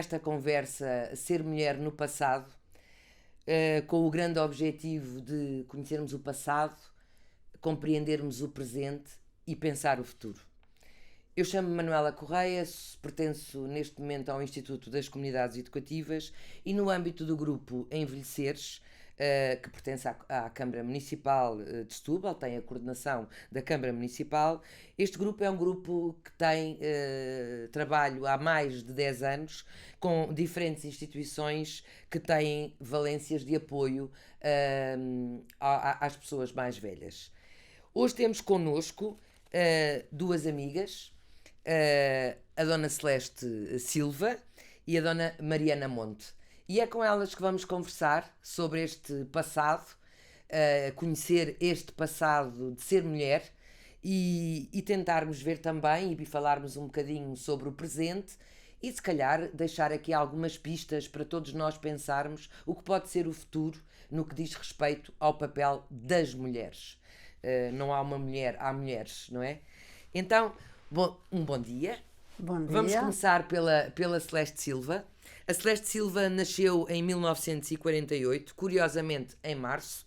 esta conversa Ser Mulher no Passado, com o grande objetivo de conhecermos o passado, compreendermos o presente e pensar o futuro. Eu chamo-me Manuela Correia, pertenço neste momento ao Instituto das Comunidades Educativas e no âmbito do grupo Envelheceres, que pertence à Câmara Municipal de Setúbal, tem a coordenação da Câmara Municipal. Este grupo é um grupo que tem trabalho há mais de 10 anos com diferentes instituições que têm valências de apoio às pessoas mais velhas. Hoje temos connosco duas amigas, a Dona Celeste Silva e a Dona Mariana Monte. E é com elas que vamos conversar sobre este passado, conhecer este passado de ser mulher e tentarmos ver também e falarmos um bocadinho sobre o presente e se calhar deixar aqui algumas pistas para todos nós pensarmos o que pode ser o futuro no que diz respeito ao papel das mulheres. Não há uma mulher, há mulheres, não é? Então, um bom dia. Bom dia. Vamos começar pela Celeste Silva. A Celeste Silva nasceu em 1948, curiosamente em março.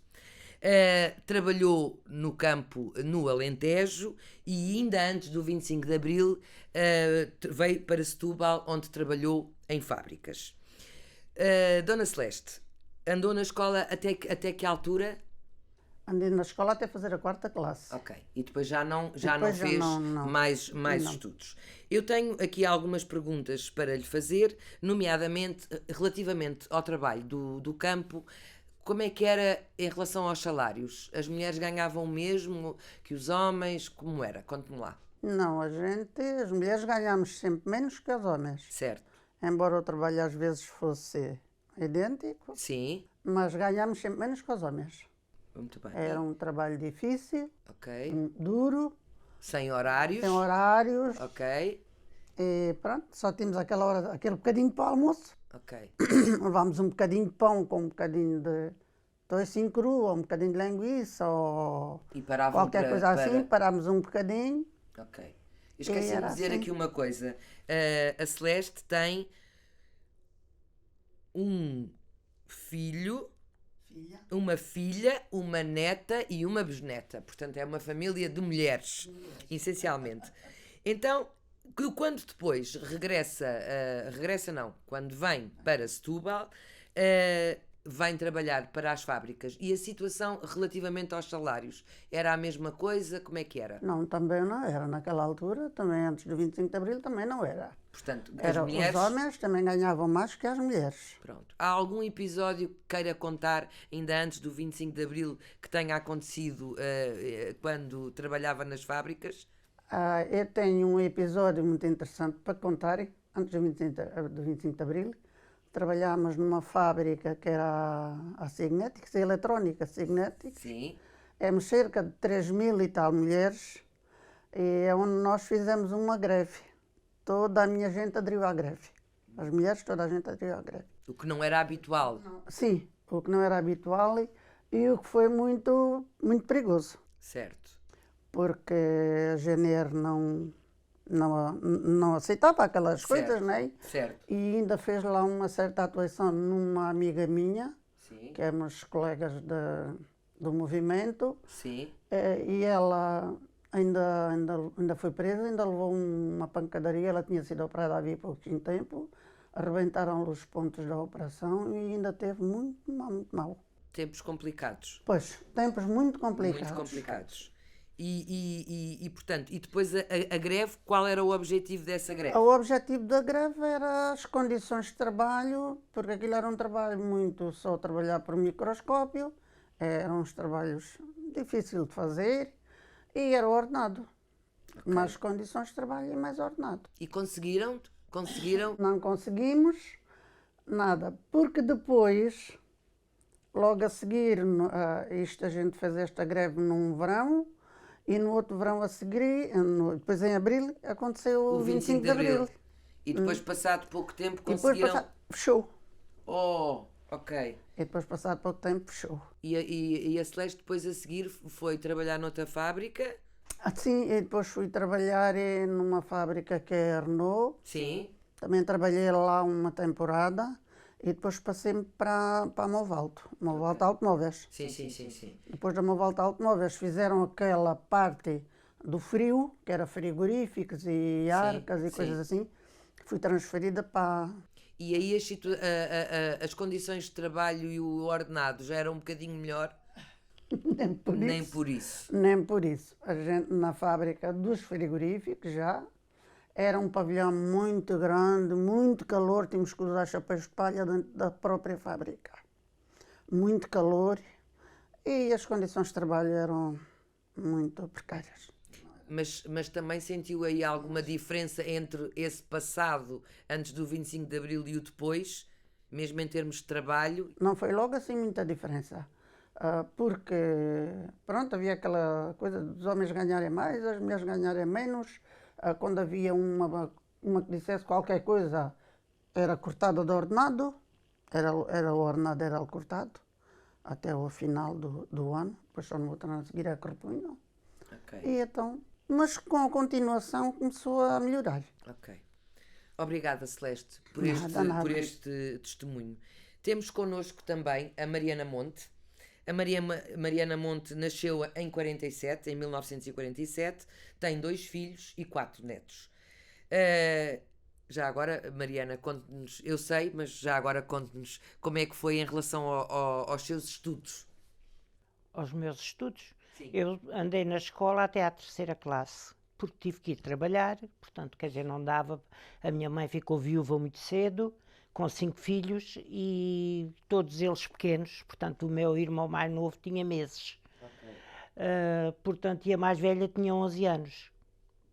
Trabalhou no campo no Alentejo e ainda antes do 25 de Abril veio para Setúbal, onde trabalhou em fábricas. Dona Celeste, andou na escola até que altura? Andei na escola até fazer a 4ª classe. Ok. E depois já não fez mais estudos. Eu tenho aqui algumas perguntas para lhe fazer, nomeadamente relativamente ao trabalho do campo. Como é que era em relação aos salários? As mulheres ganhavam o mesmo que os homens? Como era? Conte-me lá. Não, as mulheres ganhámos sempre menos que os homens. Certo. Embora o trabalho às vezes fosse idêntico. Sim. Mas ganhámos sempre menos que os homens. Muito bem. Era um trabalho difícil, ok, duro, sem horários. Ok. E pronto, só tínhamos aquele bocadinho para o almoço. Ok. Levámos um bocadinho de pão com um bocadinho de toicinho cru, ou um bocadinho de linguiça, ou qualquer coisa assim, parámos um bocadinho. Ok. Eu esqueci de dizer aqui uma coisa. A Celeste tem um filho, uma filha, uma neta e uma bisneta. Portanto, é uma família de mulheres, essencialmente. Então, quando depois quando vem para Setúbal, vem trabalhar para as fábricas. E a situação relativamente aos salários, era a mesma coisa? Como é que era? Não, também não era. Naquela altura, também antes do 25 de Abril, também não era. Portanto, as mulheres... Os homens também ganhavam mais que as mulheres. Pronto. Há algum episódio que queira contar, ainda antes do 25 de Abril, que tenha acontecido quando trabalhava nas fábricas? Eu tenho um episódio muito interessante para contar. Antes do 25 de Abril, trabalhámos numa fábrica que era a Signetics, a eletrónica Signetics. Sim. Éramos cerca de 3.000 e tal mulheres, e é onde nós fizemos uma greve. Toda a minha gente aderiu à greve. As mulheres, toda a gente aderiu à greve. O que não era habitual. Sim, o que não era habitual e o que foi muito, muito perigoso. Certo. Porque a GNR não aceitava aquelas coisas, não é? Certo. E ainda fez lá uma certa atuação numa amiga minha, Sim. que éramos colegas do movimento. Sim. E ela ainda foi presa, ainda levou uma pancadaria. Ela tinha sido operada havia pouquinho tempo, arrebentaram-lhe os pontos da operação e ainda teve muito mal. Tempos complicados. Pois, tempos muito complicados. Muito complicados. E portanto, e depois a greve, qual era o objetivo dessa greve? O objetivo da greve era as condições de trabalho, porque aquilo era um trabalho muito só trabalhar por microscópio, eram uns trabalhos difíceis de fazer e era ordenado. Okay. Mais condições de trabalho e mais ordenado. E conseguiram? Não conseguimos nada, porque depois, logo a seguir, a gente fez esta greve num verão, e no outro verão a seguir, depois em abril, aconteceu o 25 de Abril. E depois, passado pouco tempo, conseguiram... Fechou. Oh, ok. E depois, passado pouco tempo, fechou. E a Celeste, depois a seguir, foi trabalhar noutra fábrica? Sim, e depois fui trabalhar numa fábrica que é a Renault. Sim. Também trabalhei lá uma temporada e depois passei-me para a Movalto, Movalto Automóveis. Sim. Depois da Movalto Automóveis fizeram aquela parte do frio, que era frigoríficos e arcas e coisas assim. Fui transferida para... E aí as condições de trabalho e o ordenado já eram um bocadinho melhor? Nem por Nem isso. por isso. Nem por isso. A gente na fábrica dos frigoríficos já era um pavilhão muito grande, muito calor, tínhamos que usar chapéus de palha dentro da própria fábrica. Muito calor e as condições de trabalho eram muito precárias. Mas também sentiu aí alguma diferença entre esse passado antes do 25 de Abril e o depois, mesmo em termos de trabalho? Não foi logo assim muita diferença, porque, pronto, havia aquela coisa dos homens ganharem mais, as mulheres ganharem menos. Quando havia uma que dissesse qualquer coisa, era cortada do ordenado, era o ordenado era cortado, até o final do ano, depois só no outro ano a seguir é que repunham. E então, mas com a continuação começou a melhorar. Ok. Obrigada, Celeste, por Nada. este testemunho. Temos connosco também a Mariana Monte. A Mariana Monte nasceu em 1947, tem 2 filhos e 4 netos. Já agora, Mariana, conte-nos, eu sei, mas já agora conte-nos como é que foi em relação aos seus estudos. Aos meus estudos? Sim. Eu andei na escola até à 3ª classe, porque tive que ir trabalhar, portanto, quer dizer, não dava. A minha mãe ficou viúva muito cedo, com 5 filhos e todos eles pequenos, portanto, o meu irmão mais novo tinha meses. Portanto, e a mais velha tinha 11 anos.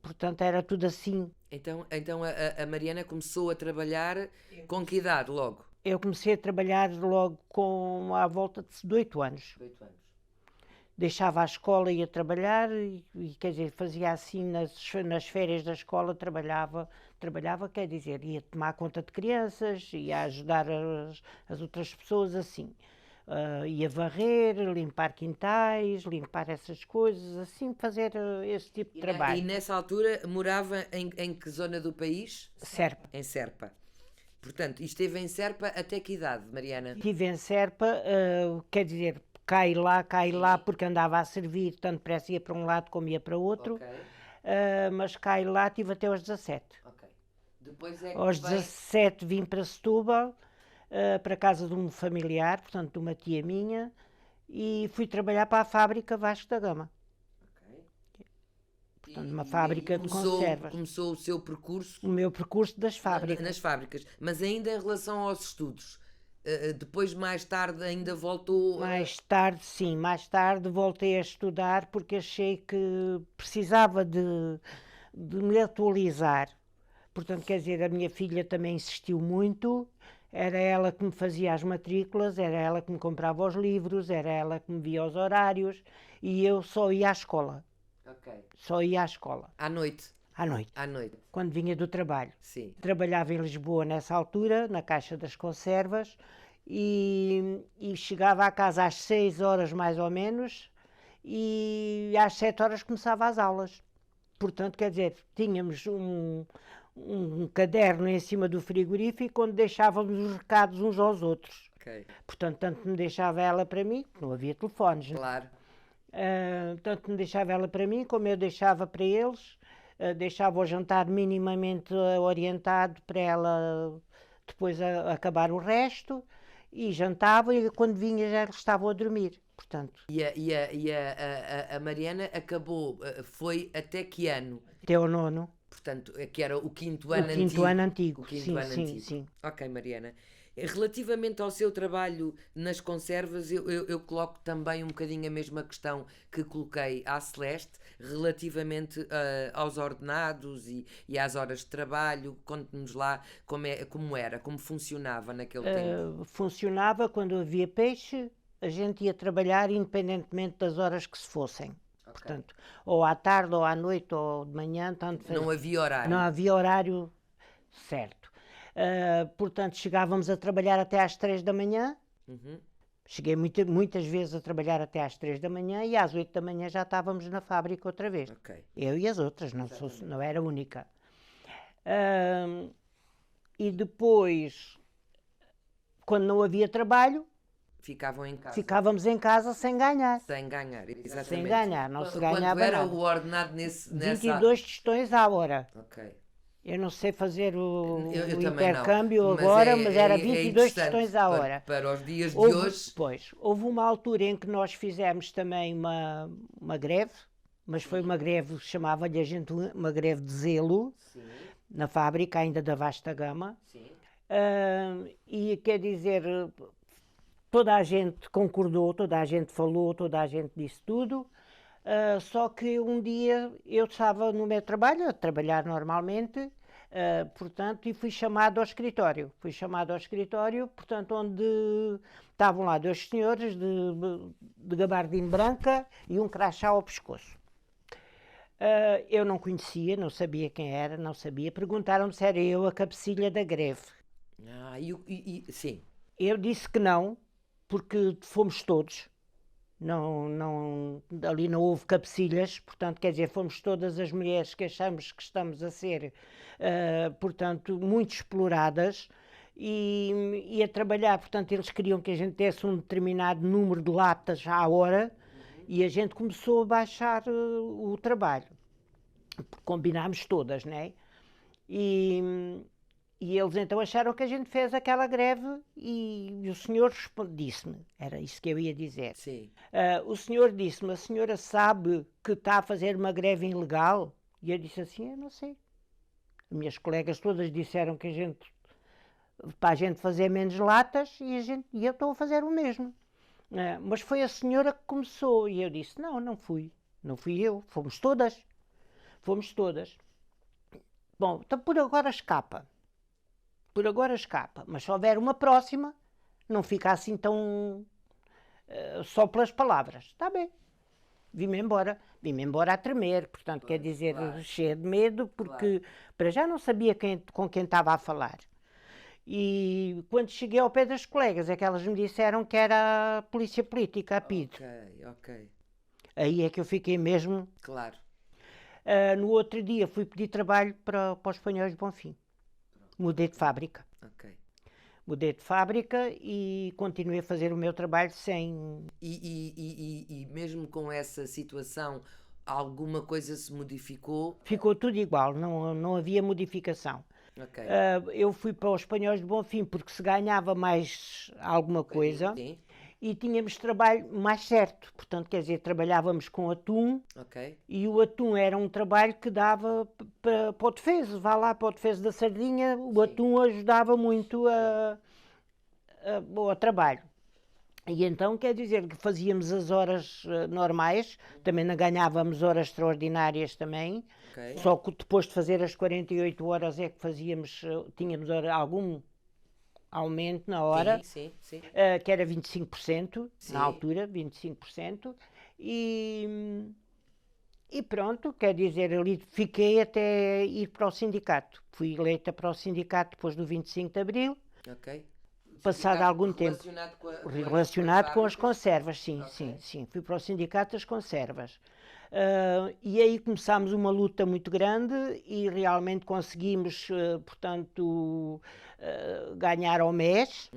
Portanto, era tudo assim. Então a Mariana começou a trabalhar com que idade logo? Eu comecei a trabalhar logo à volta de 8 anos. 8 anos. Deixava a escola e ia trabalhar e, quer dizer, fazia assim nas férias da escola, trabalhava, quer dizer, ia tomar conta de crianças, ia ajudar as outras pessoas assim. Ia varrer, limpar quintais, limpar essas coisas, assim, fazer esse tipo de trabalho. E nessa altura morava em que zona do país? Serpa. Em Serpa. Portanto, esteve em Serpa até que idade, Mariana? Estive em Serpa, quer dizer, cai lá, porque andava a servir, tanto depressa ia para um lado como ia para o outro. Mas cai lá, estive até aos 17. Depois é que aos 17 vim para Setúbal, para a casa de um familiar, portanto de uma tia minha, e fui trabalhar para a fábrica Vasco da Gama. Portanto, uma fábrica de conservas. Começou o seu percurso? O meu percurso das fábricas. Nas fábricas. Mas ainda em relação aos estudos, depois mais tarde ainda voltou... Mais tarde voltei a estudar porque achei que precisava de me atualizar. Portanto, quer dizer, a minha filha também insistiu muito, era ela que me fazia as matrículas, era ela que me comprava os livros, era ela que me via os horários e eu só ia à escola. Só ia à escola. À noite? À noite. À noite. Quando vinha do trabalho. Sim. Trabalhava em Lisboa nessa altura, na Caixa das Conservas, e chegava à casa às 6 horas mais ou menos e às 7 horas começava as aulas. Portanto, quer dizer, tínhamos um caderno em cima do frigorífico onde deixávamos os recados uns aos outros. Portanto, tanto me deixava ela para mim, não havia telefones. Claro. Tanto me deixava ela para mim como eu deixava para eles. Deixava o jantar minimamente orientado para ela depois acabar o resto e jantava e quando vinha já estavam a dormir. Portanto. E a Mariana acabou, foi até que ano? Até o 9º. Portanto, que era o 5º ano antigo. O 5º ano antigo, sim. Ok, Mariana. Relativamente ao seu trabalho nas conservas, eu coloco também um bocadinho a mesma questão que coloquei à Celeste, relativamente aos ordenados e às horas de trabalho. Conte-nos lá como funcionava naquele tempo. Funcionava quando havia peixe, a gente ia trabalhar independentemente das horas que se fossem. Portanto, ou à tarde, ou à noite, ou de manhã, tanto fazia. Não havia horário? Não havia horário certo. Portanto, chegávamos a trabalhar até às 3 da manhã. Cheguei muitas vezes a trabalhar até às 3 da manhã e às 8 da manhã já estávamos na fábrica outra vez. Eu e as outras, não era única. E depois, quando não havia trabalho, Ficavam em casa. ficávamos em casa sem ganhar. Sem ganhar, exatamente. Sem ganhar, não se Quanto ganhava era nada. o ordenado nessa... 22 tostões à hora. Ok. Eu não sei fazer o Eu também intercâmbio não. agora, mas era é 22 interessante tostões à hora. Para os dias de hoje. Pois, houve uma altura em que nós fizemos também uma greve, mas foi uma greve, chamava-lhe a gente uma greve de zelo, Sim, na fábrica ainda da Vasta Gama. sim. E quer dizer, toda a gente concordou, toda a gente falou, toda a gente disse tudo. Só que um dia eu estava no meu trabalho, a trabalhar normalmente, portanto, e fui chamado ao escritório. Fui chamado ao escritório, portanto, onde estavam lá dois senhores de gabardine branca e um crachá ao pescoço. Eu não conhecia, não sabia quem era, não sabia. Perguntaram-me se era eu a cabecilha da greve. Sim. Eu disse que não, porque fomos todos. Ali não houve cabecilhas, portanto, quer dizer, fomos todas as mulheres que achamos que estamos a ser, portanto, muito exploradas e a trabalhar. Portanto, eles queriam que a gente desse um determinado número de latas à hora e a gente começou a baixar o trabalho. Combinámos todas, não é? E eles então acharam que a gente fez aquela greve e o senhor disse-me, era isso que eu ia dizer. Sim. O senhor disse-me, a senhora sabe que está a fazer uma greve ilegal? E eu disse assim, eu não sei. Minhas colegas todas disseram que para a gente fazer menos latas e eu estou a fazer o mesmo. Mas foi a senhora que começou e eu disse, não fui. Não fui eu, fomos todas. Fomos todas. Bom, então por agora escapa. Por agora escapa, mas se houver uma próxima, não fica assim tão só pelas palavras. Está bem. Vim-me embora a tremer, portanto, quer dizer, cheia de medo, porque para já não sabia com quem estava a falar. E quando cheguei ao pé das colegas, é que elas me disseram que era a polícia política, a PIDE. Ok. Aí é que eu fiquei mesmo. Claro. No outro dia fui pedir trabalho para os espanhóis de Bonfim. Mudei de fábrica. Ok. Mudei de fábrica e continuei a fazer o meu trabalho sem... E mesmo com essa situação, alguma coisa se modificou? Ficou tudo igual, não havia modificação. Ok. Eu fui para os espanhóis de Bonfim porque se ganhava mais alguma coisa. Sim. E tínhamos trabalho mais certo, portanto, quer dizer, trabalhávamos com atum e o atum era um trabalho que dava para o defeso, vá lá para o defeso da sardinha, o atum ajudava muito ao trabalho. E então, quer dizer, que fazíamos as horas normais, também não ganhávamos horas extraordinárias também, só que depois de fazer as 48 horas é que tínhamos algum aumento na hora, Sim. que era 25%, Sim. na altura, 25%, e pronto, quer dizer, ali fiquei até ir para o sindicato. Fui eleita para o sindicato depois do 25 de Abril, passado algum tempo. Relacionado com as conservas, sim. Fui para o sindicato das conservas. E aí começámos uma luta muito grande e realmente conseguimos, portanto, ganhar ao mês,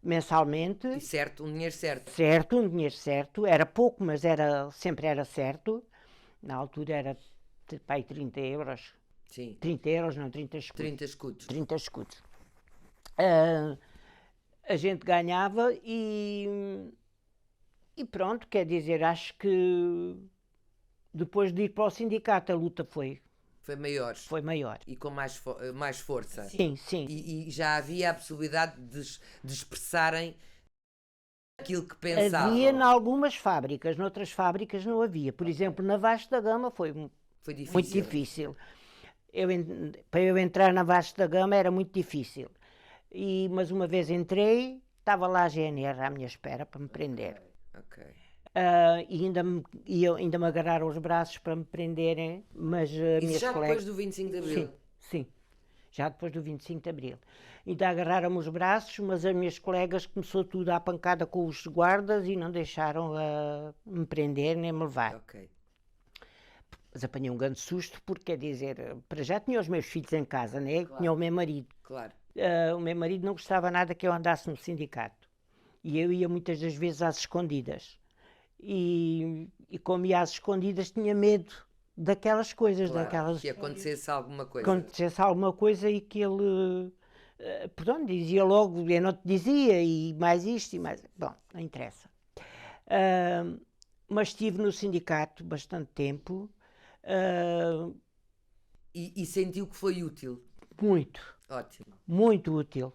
mensalmente. E certo, um dinheiro certo. Certo, um dinheiro certo. Era pouco, mas sempre era certo. Na altura era para aí 30 euros. Sim. 30 euros, não, 30 escudos. 30 escudos. 30 escudos. A gente ganhava e pronto, quer dizer, acho que depois de ir para o sindicato a luta foi maior. E com mais força. Sim. E já havia a possibilidade de expressarem aquilo que pensavam. Havia em algumas fábricas, noutras fábricas não havia. Por exemplo, na Vasta Gama foi difícil. Muito difícil. Para eu entrar na Vasta Gama era muito difícil. Mas uma vez entrei, estava lá a GNR à minha espera para me prender. E ainda me agarraram os braços para me prenderem, mas minhas já colegas... depois do 25 de Abril? Sim, já depois do 25 de Abril. Ainda agarraram-me os braços, mas as minhas colegas começou tudo à pancada com os guardas e não deixaram me prender nem me levar. Mas apanhei um grande susto porque, quer dizer, para já tinha os meus filhos em casa, né? Tinha o meu marido Claro. O meu marido não gostava nada que eu andasse no sindicato. E eu ia muitas das vezes às escondidas. E como ia às escondidas tinha medo daquelas coisas, Claro, que acontecesse alguma que coisa. acontecesse alguma coisa e que ele, pronto, dizia logo, eu não te dizia, e mais isto e mais... Bom, não interessa. Mas estive no sindicato bastante tempo, E sentiu que foi útil. muito, Ótimo, muito útil.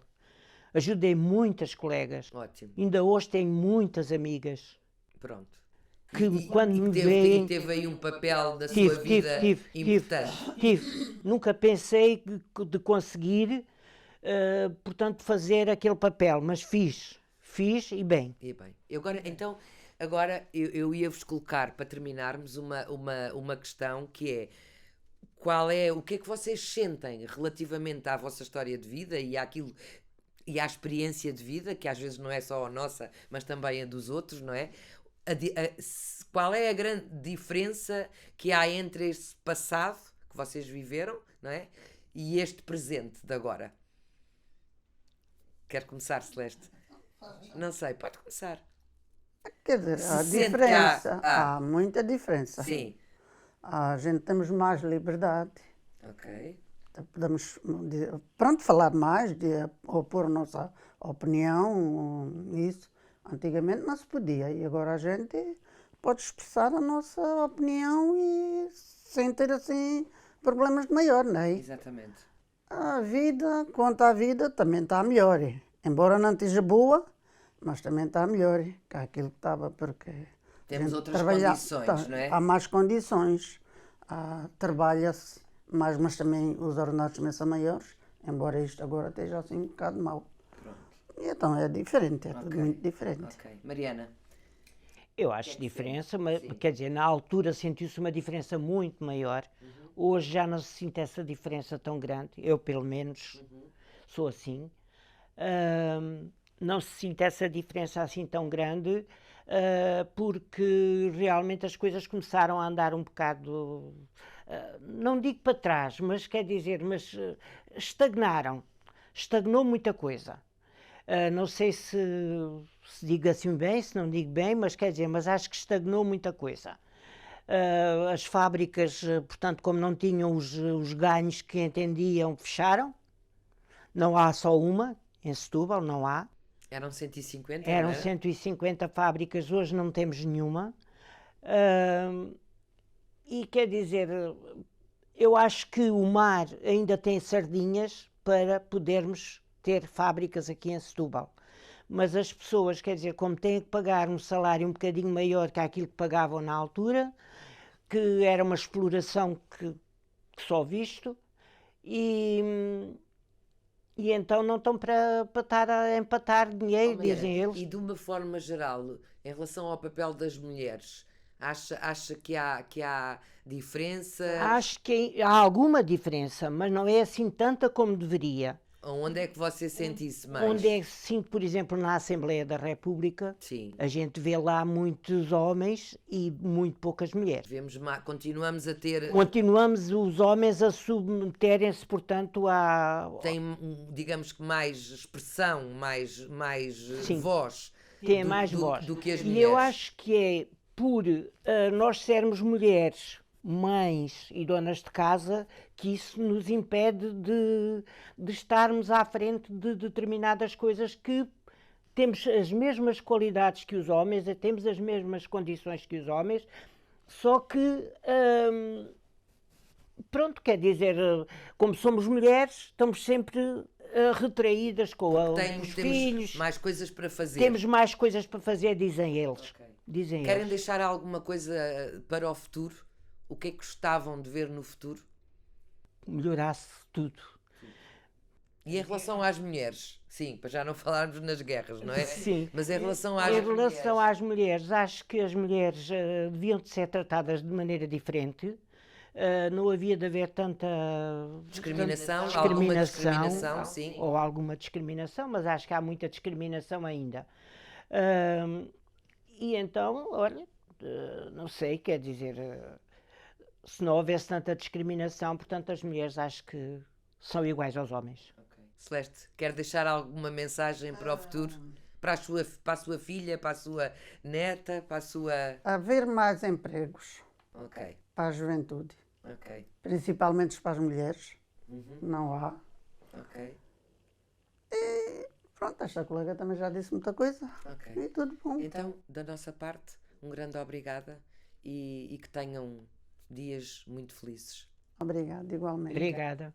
Ajudei muitas colegas. ótimo. Ainda hoje tenho muitas amigas Pronto. que quando me e veem... teve aí um papel da sua Tive, vida tive. importante. Nunca pensei de conseguir, portanto, fazer aquele papel, mas fiz e bem. E bem, então, agora eu ia-vos colocar, para terminarmos, uma questão que é: o que é que vocês sentem relativamente à vossa história de vida e àquilo e à experiência de vida, que às vezes não é só a nossa, mas também a dos outros, não é? Qual é a grande diferença que há entre esse passado que vocês viveram, não é? E este presente de agora? Quer começar, Celeste? Não sei, pode começar. Quer dizer, Se há sente que diferença, há- há muita diferença. Sim. A gente temos mais liberdade, Ok. podemos, pronto, falar mais, opor a nossa opinião, isso. Antigamente não se podia e agora a gente pode expressar a nossa opinião e sem ter assim problemas de maior, não é? Exatamente. A vida, quanto à vida, também está melhor. Embora não esteja boa, mas também está melhor que aquilo que estava, porque a Temos gente outras condições, não é? há mais condições, trabalha-se mais, mas também os ordenados também são maiores, embora isto agora esteja assim um bocado mau. E então é diferente, é tudo muito diferente. Ok. Mariana? Eu acho diferença, mas, quer dizer, na altura sentiu-se uma diferença muito maior. Hoje já não se sente essa diferença tão grande. Eu, pelo menos, sou assim. Não se sente essa diferença assim tão grande, porque realmente as coisas começaram a andar um bocado, não digo para trás, mas quer dizer, mas estagnaram. Estagnou muita coisa. Não sei se digo assim bem, se não digo bem, mas quer dizer, mas acho que estagnou muita coisa. As fábricas, portanto, como não tinham os ganhos que entendiam, fecharam. Não há só uma, em Setúbal, não há. Eram 150, Eram não era? 150 fábricas, hoje não temos nenhuma. E quer dizer, eu acho que o mar ainda tem sardinhas para podermos ter fábricas aqui em Setúbal. Mas as pessoas, quer dizer, como têm que pagar um salário um bocadinho maior que aquilo que pagavam na altura, que era uma exploração que só visto, e então não estão para estar a empatar dinheiro, Mariana, dizem eles. E de uma forma geral, em relação ao papel das mulheres, acha que há diferença? Acho que há alguma diferença, mas não é assim tanta como deveria. Onde é que você sente isso mais? Onde é que se sinto, por exemplo, na Assembleia da República, Sim. a gente vê lá muitos homens e muito poucas mulheres. Continuamos a ter... Continuamos os homens a submeterem-se, portanto, Tem, digamos que mais expressão, mais Sim. voz Tem mais voz. do que as E mulheres. eu acho que é por nós sermos mulheres, mães e donas de casa, que isso nos impede de estarmos à frente de determinadas coisas que temos as mesmas qualidades que os homens, temos as mesmas condições que os homens, só que, pronto, quer dizer, como somos mulheres, estamos sempre retraídas com os Temos filhos. mais coisas para fazer. Temos mais coisas para fazer, dizem eles. Ok. Dizem Querem eles. deixar alguma coisa para o futuro? O que é que gostavam de ver no futuro? Melhorasse tudo. E em relação às mulheres? Sim, para já não falarmos nas guerras, não é? Sim. Mas em relação às Em relação às mulheres, acho que as mulheres deviam de ser tratadas de maneira diferente. Não havia de haver tanta discriminação, tanta alguma discriminação, sim. ou alguma discriminação, mas acho que há muita discriminação ainda. E então, olha, não sei, quer dizer, se não houvesse tanta discriminação, portanto, as mulheres acho que são iguais aos homens. Ok. Celeste, quer deixar alguma mensagem para o futuro? Para a sua filha, para a sua neta, para a sua... Haver mais empregos Ok, para a juventude, ok, principalmente para as mulheres. Não há. ok, Pronto, esta colega também já disse muita coisa. ok. E tudo bom. Então, da nossa parte, um grande obrigada e que tenham dias muito felizes. Obrigada, igualmente. Obrigada.